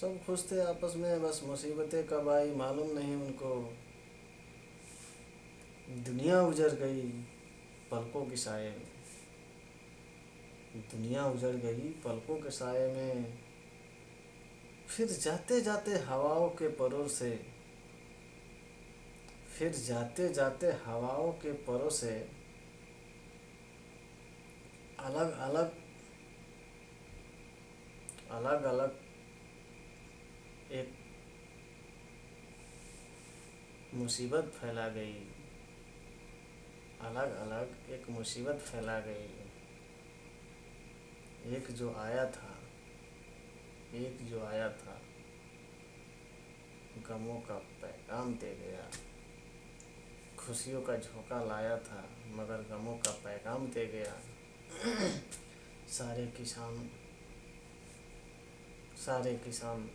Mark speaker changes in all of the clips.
Speaker 1: سب خوش تھے آپس میں، بس مصیبتیں کب آئی معلوم نہیں ان کو۔ دنیا اجڑ گئی پلکوں کے سائے میں، دنیا اجڑ گئی پلکوں کے سائے میں، پھر جاتے جاتے ہواؤں کے پروں سے، پھر جاتے جاتے ہواؤں کے پروں سے الگ الگ الگ الگ ایک مصیبت پھیلا گئی، الگ الگ ایک مصیبت پھیلا گئی۔ ایک جو آیا تھا، ایک جو آیا تھا غموں کا پیغام دے گیا، خوشیوں کا جھونکا لایا تھا مگر غموں کا پیغام دے گیا۔ سارے کسان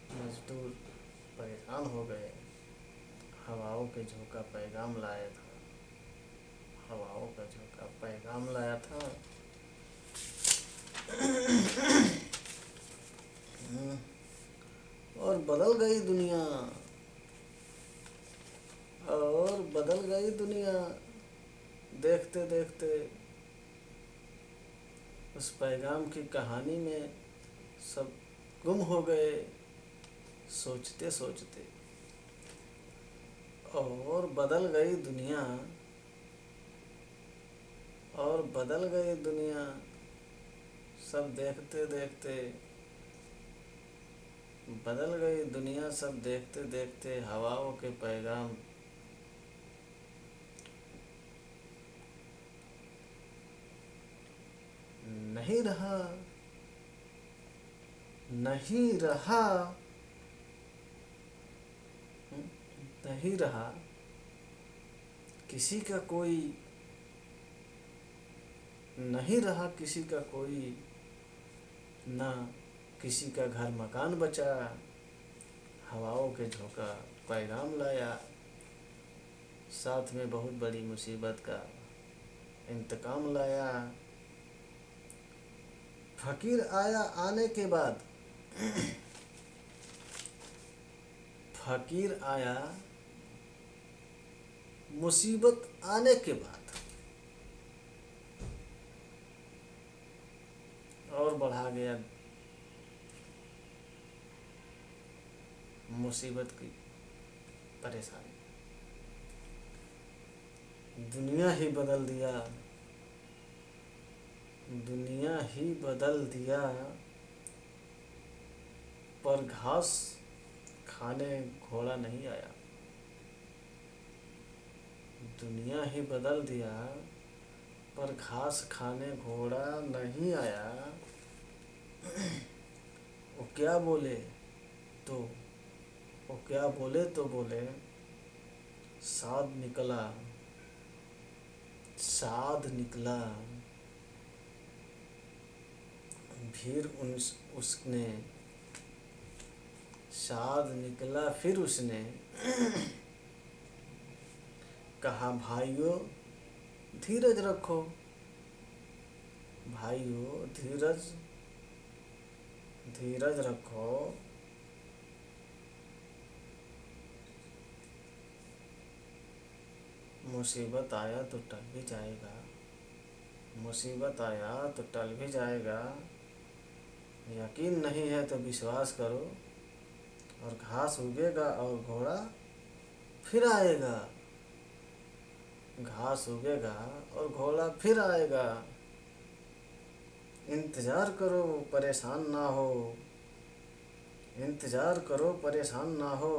Speaker 1: مزدور پریشان ہو گئے، ہواؤں کے جھونکا پیغام لایا تھا، ہواؤں کا جھونکا پیغام لایا تھا۔ اور بدل گئی دنیا، اور بدل گئی دنیا، دیکھتے دیکھتے اس پیغام کی کہانی میں سب گم ہو گئے، سوچتے سوچتے۔ اور بدل گئی دنیا، اور بدل گئی دنیا، سب دیکھتے دیکھتے بدل گئی دنیا، سب دیکھتے دیکھتے ہواؤں کے پیغام نہیں رہا، نہیں رہا، نہیں رہا کسی کا کوئی، نہیں رہا کسی کا کوئی، نہ کسی کا گھر مکان بچا، ہواؤں کے جھونکا پیغام لایا، ساتھ میں بہت بڑی مصیبت کا انتقام لایا۔ فقیر آیا آنے کے بعد، فقیر آیا مصیبت آنے کے بعد، اور بڑھا گیا مصیبت کی پریشانی۔ دنیا ہی بدل دیا، دنیا ہی بدل دیا، پر گھاس کھانے گھوڑا نہیں آیا۔ دنیا ہی بدل دیا پر گھاس کھانے گھوڑا نہیں آیا۔ وہ کیا بولے تو بولے، ساد نکلا، ساد نکلا، پھر اس نے، ساد نکلا پھر اس نے کہا بھائیو دھیرج رکھو، بھائیو دھیرج رکھو، مصیبت آیا تو ٹل بھی جائے گا، مصیبت آیا تو ٹل بھی جائے گا، یقین نہیں ہے تو وشواس کرو، اور گھاس اگے گا اور گھوڑا پھر آئے گا، گھاس اگے گا اور گھوڑا پھر آئے گا۔ انتظار کرو پریشان نہ ہو، انتظار کرو پریشان نہ ہو۔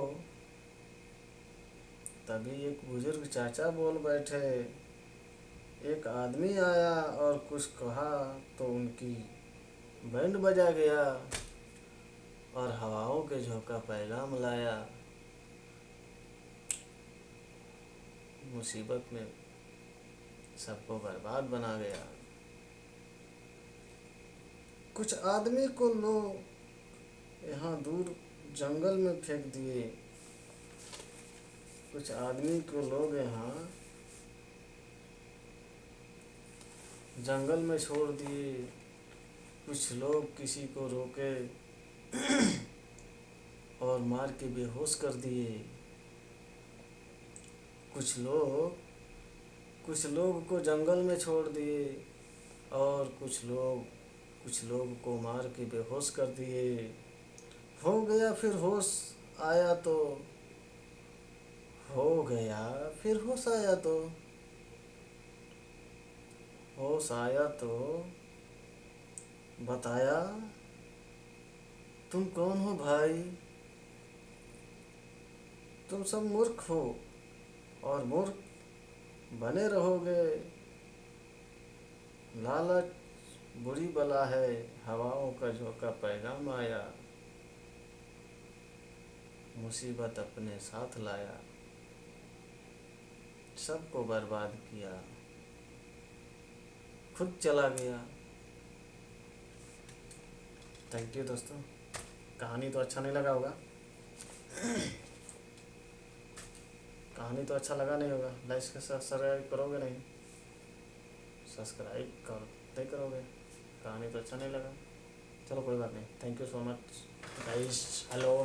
Speaker 1: تبھی ایک بزرگ چاچا بول بیٹھے، ایک آدمی آیا اور کچھ کہا تو ان کی بینڈ بجا گیا، اور ہواؤں کے جھونکا پیغام لایا۔ مصیبت میں سب کو برباد بنا گیا۔ کچھ آدمی کو لوگ یہاں دور جنگل میں پھینک دیے، کچھ آدمی کو لوگ یہاں جنگل میں چھوڑ دیے، کچھ لوگ کسی کو روکے اور مار کے بے ہوش کر دیے۔ کچھ لوگ کو جنگل میں چھوڑ دیے، اور کچھ لوگ کو مار کے بے ہوش کر دیے۔ ہو گیا پھر ہوش آیا تو ہوش آیا تو بتایا تم کون ہو بھائی؟ تم سب مورکھ ہو اور مورکھ بنے رہو گے۔ لالچ بری بلا ہے، ہواؤں کا جھونکا پیغام آیا، مصیبت اپنے ساتھ لایا، سب کو برباد کیا، خود چلا گیا۔ تھینک یو دوستوں، کہانی تو اچھا نہیں لگا ہوگا، کہانی تو اچھا لگا نہیں ہوگا، لائک کے ساتھ سبسکرائب کرو گے نہیں؟ سبسکرائب نہیں کرو گے، کہانی تو اچھا نہیں لگا، چلو کوئی بات نہیں، thank you so much guys, hello.